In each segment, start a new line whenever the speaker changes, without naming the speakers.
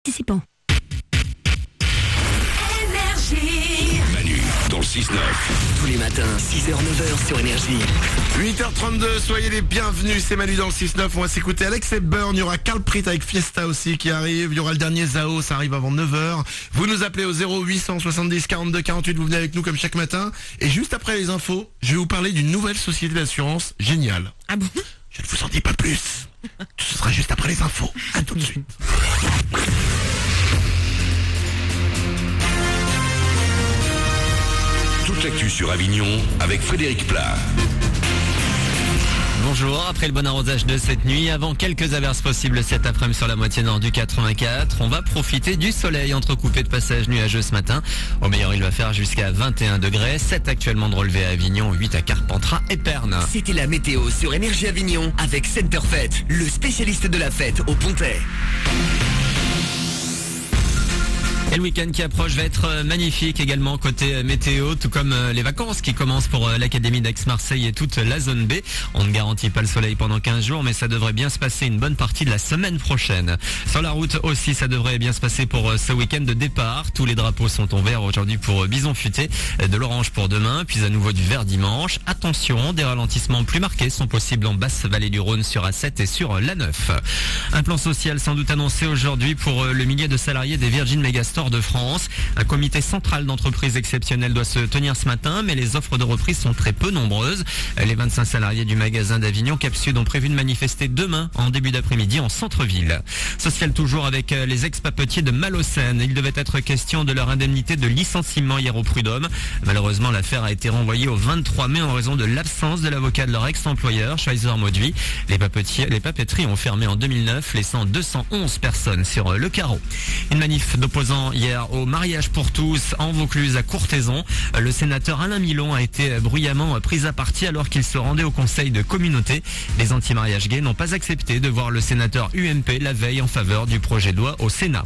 Participants.
Manu, dans le 6-9.
Tous les matins, 6h-9h sur Énergie.
8h32, soyez les bienvenus, c'est Manu dans le 6-9. On va s'écouter Alex Hepburn, il y aura Carl Prit avec Fiesta aussi qui arrive, il y aura le dernier Zao, ça arrive avant 9h. Vous nous appelez au 0870 42 48, vous venez avec nous comme chaque matin. Et juste après les infos, je vais vous parler d'une nouvelle société d'assurance géniale.
Ah bon?
Je ne vous en dis pas plus. Ce sera juste après les infos. À tout de suite.
Toute l'actu sur Avignon avec Frédéric Plat.
Bonjour, après le bon arrosage de cette nuit, avant quelques averses possibles cet après-midi sur la moitié nord du 84, on va profiter du soleil entrecoupé de passages nuageux ce matin. Au meilleur, il va faire jusqu'à 21 degrés, 7 actuellement de relevé à Avignon, 8 à Carpentras et Pernes.
C'était la météo sur Énergie Avignon avec Center Fête, le spécialiste de la fête au Pontet.
Et le week-end qui approche va être magnifique également côté météo, tout comme les vacances qui commencent pour l'Académie d'Aix-Marseille et toute la zone B. On ne garantit pas le soleil pendant 15 jours, mais ça devrait bien se passer une bonne partie de la semaine prochaine. Sur la route aussi, ça devrait bien se passer pour ce week-end de départ. Tous les drapeaux sont en vert aujourd'hui pour Bison Futé, de l'orange pour demain, puis à nouveau du vert dimanche. Attention, des ralentissements plus marqués sont possibles en basse vallée du Rhône sur A7 et sur l'A9. Un plan social sans doute annoncé aujourd'hui pour le millier de salariés des Virgin Megastore de France. Un comité central d'entreprise exceptionnel doit se tenir ce matin, mais les offres de reprise sont très peu nombreuses. Les 25 salariés du magasin d'Avignon Cap Sud ont prévu de manifester demain en début d'après-midi en centre-ville. Social toujours avec les ex-papetiers de Malocène. Il devait être question de leur indemnité de licenciement hier au prud'homme. Malheureusement, l'affaire a été renvoyée au 23 mai en raison de l'absence de l'avocat de leur ex-employeur, Schweizer Mauduit. Les papeteries ont fermé en 2009, laissant 211 personnes sur le carreau. Une manif d'opposants hier au mariage pour tous en Vaucluse à Courthézon. Le sénateur Alain Milon a été bruyamment pris à partie alors qu'il se rendait au conseil de communauté. Les anti-mariages gays n'ont pas accepté de voir le sénateur UMP la veille en faveur du projet de loi au Sénat.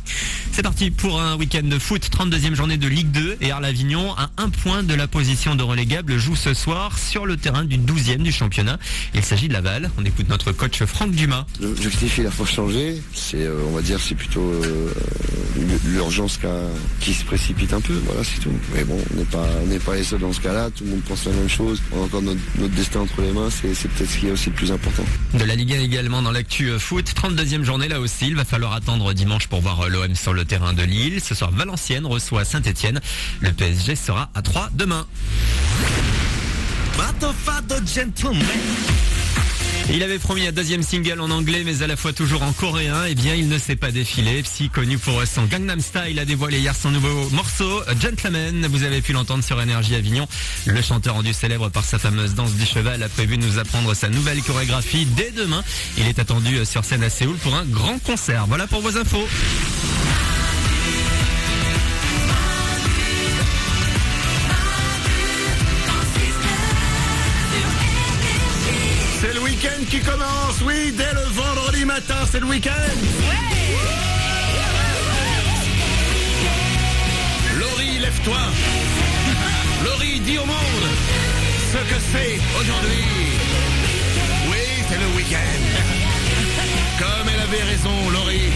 C'est parti pour un week-end de foot, 32e journée de Ligue 2 et Arles-Avignon à un point de la position de relégable joue ce soir sur le terrain du 12e du championnat. Il s'agit de Laval. On écoute notre coach Franck Dumas.
L'objectif il a faut changer, c'est on va dire c'est plutôt l'urgence qui se précipite un peu, voilà c'est tout. Mais bon, on n'est pas les seuls dans ce cas-là, tout le monde pense la même chose, on a encore notre destin entre les mains, c'est peut-être ce qui est aussi le plus important.
De la Ligue 1 également dans l'actu foot, 32e journée là aussi, il va falloir attendre dimanche pour voir l'OM sur le terrain de Lille. Ce soir, Valenciennes reçoit Saint-Etienne, le PSG sera à 3 demain. Il avait promis un deuxième single en anglais mais à la fois toujours en coréen. Eh bien il ne s'est pas défilé. Psy, connu pour son Gangnam Style, a dévoilé hier son nouveau morceau Gentleman. Vous avez pu l'entendre sur Énergie Avignon. Le chanteur rendu célèbre par sa fameuse danse du cheval a prévu de nous apprendre sa nouvelle chorégraphie dès demain. Il est attendu sur scène à Séoul pour un grand concert. Voilà pour vos infos.
C'est le week-end qui commence, oui, dès le vendredi matin, c'est le week-end. Laurie, lève-toi. Laurie, dis au monde ce que c'est aujourd'hui. Oui, c'est le week-end. Comme elle avait raison, Laurie.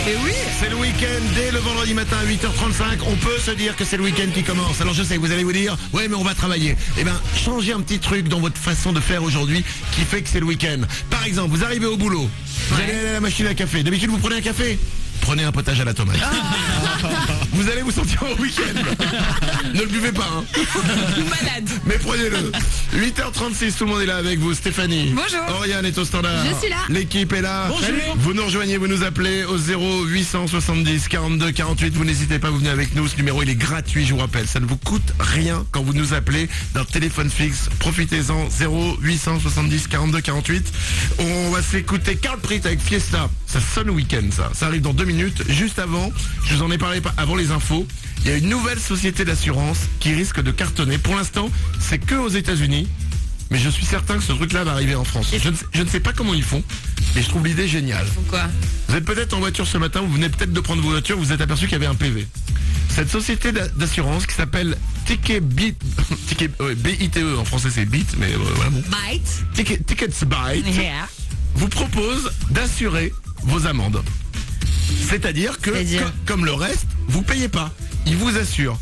Et oui, c'est le week-end dès le vendredi matin à 8h35. On peut se dire que c'est le week-end qui commence. Alors je sais, vous allez vous dire, ouais mais on va travailler. Eh bien, changez un petit truc dans votre façon de faire aujourd'hui qui fait que c'est le week-end. Par exemple, vous arrivez au boulot, vous allez aller à la machine à café. D'habitude, vous prenez un café ? Prenez un potage à la tomate. Vous allez vous sentir au week-end. Ne le buvez pas, hein.
Malade.
Mais prenez-le. 8h36, tout le monde est là avec vous. Stéphanie.
Bonjour.
Oriane est au standard.
Je suis là.
L'équipe est là.
Bonjour.
Vous nous rejoignez, vous nous appelez au 0870 42 48. Vous n'hésitez pas, vous venez avec nous. Ce numéro, il est gratuit, je vous rappelle. Ça ne vous coûte rien quand vous nous appelez d'un téléphone fixe. Profitez-en. 0870 42 48. On va s'écouter Carl Prit avec Fiesta. Ça sonne week-end, ça. Ça arrive dans 2 minutes. Juste avant, je vous en ai parlé avant les infos. Il y a une nouvelle société d'assurance qui risque de cartonner. Pour l'instant, c'est que aux États-Unis. Mais je suis certain que ce truc-là va arriver en France. Je ne sais pas comment ils font, mais je trouve l'idée géniale.
Pourquoi ?
Vous êtes peut-être en voiture ce matin, vous venez peut-être de prendre vos voitures, vous êtes aperçu qu'il y avait un PV. Cette société d'assurance qui s'appelle BITE, en français c'est BITE, mais voilà bon.
Bite.
Tickets Byte
Yeah.
vous propose d'assurer vos amendes. C'est-à-dire que,
C'est-à-dire
comme le reste, vous payez pas. Ils vous assurent.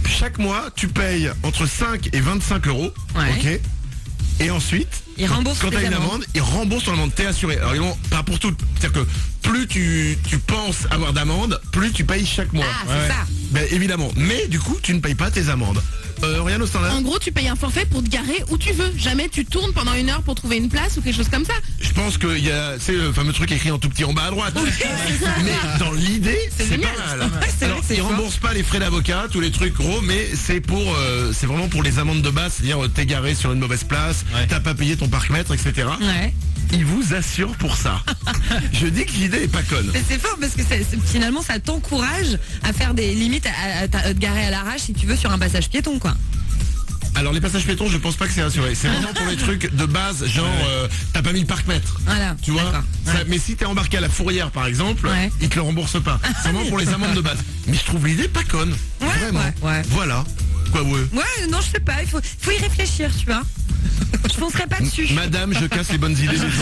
Chaque mois, tu payes entre 5 et 25 euros.
Ouais.
Ok. Et ensuite,
Ils remboursent
quand tu as
les
une
amendes.
amende, ils remboursent ton amende. T'es assuré. Alors, ils vont pas pour tout. C'est-à-dire que plus tu penses avoir d'amende, plus tu payes chaque mois.
Ah, c'est ça.
Ben, évidemment. Mais du coup, tu ne payes pas tes amendes. Rien au standard.
En gros, tu payes un forfait pour te garer où tu veux. Jamais tu tournes pendant 1 heure pour trouver une place ou quelque chose comme ça.
Je pense qu'il y a, c'est le fameux truc écrit en tout petit en bas à droite. Mais dans l'idée, c'est pas mal.
c'est
Alors,
vrai que c'est
ils
fort.
remboursent pas les frais d'avocat, tous les trucs gros, mais c'est pour, c'est vraiment pour les amendes de base, c'est-à-dire t'es garé sur une mauvaise place, t'as pas payé ton parc-mètre, etc.
Ouais.
Ils vous assurent pour ça. Je dis que l'idée est pas conne.
Mais c'est fort parce que finalement ça t'encourage à faire des limites, à te garer à l'arrache si tu veux sur un passage piéton quoi.
Alors les passages piétons, je pense pas que c'est assuré. C'est vraiment pour les trucs de base, genre t'as pas mis le parc-mètre.
Voilà.
Tu vois
D'accord.
Ça,
Ouais.
mais si t'es embarqué à la Fourrière par exemple,
Ouais.
ils te le remboursent pas. C'est vraiment pour les amendes de base. Mais je trouve l'idée pas conne.
Ouais,
Vraiment.
ouais.
Voilà. Quoi, ouais.
Ouais, non, je sais pas, il faut y réfléchir, tu vois. Je foncerai pas dessus.
Madame, je casse les bonnes idées des autres.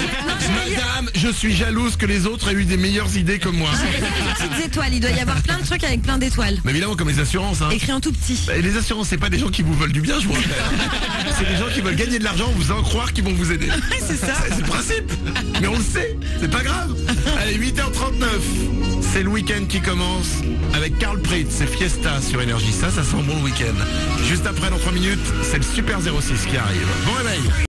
Madame, je suis jalouse que les autres aient eu des meilleures idées comme moi.
Des petites étoiles, il doit y avoir plein de trucs avec plein d'étoiles.
Mais évidemment, comme les assurances. Hein.
Écrit en tout petit.
Et les assurances, c'est pas des gens qui vous veulent du bien, je vous rappelle. C'est des gens qui veulent gagner de l'argent, vous en croire qu'ils vont vous aider.
C'est ça.
C'est le principe. Mais on le sait, c'est pas grave. Allez, 8h39. C'est le week-end qui commence avec Carl Pritz, c'est Fiesta sur Énergie. Ça sent bon le week-end. Juste après, dans 3 minutes, c'est le Super 06 qui arrive. Bon réveil.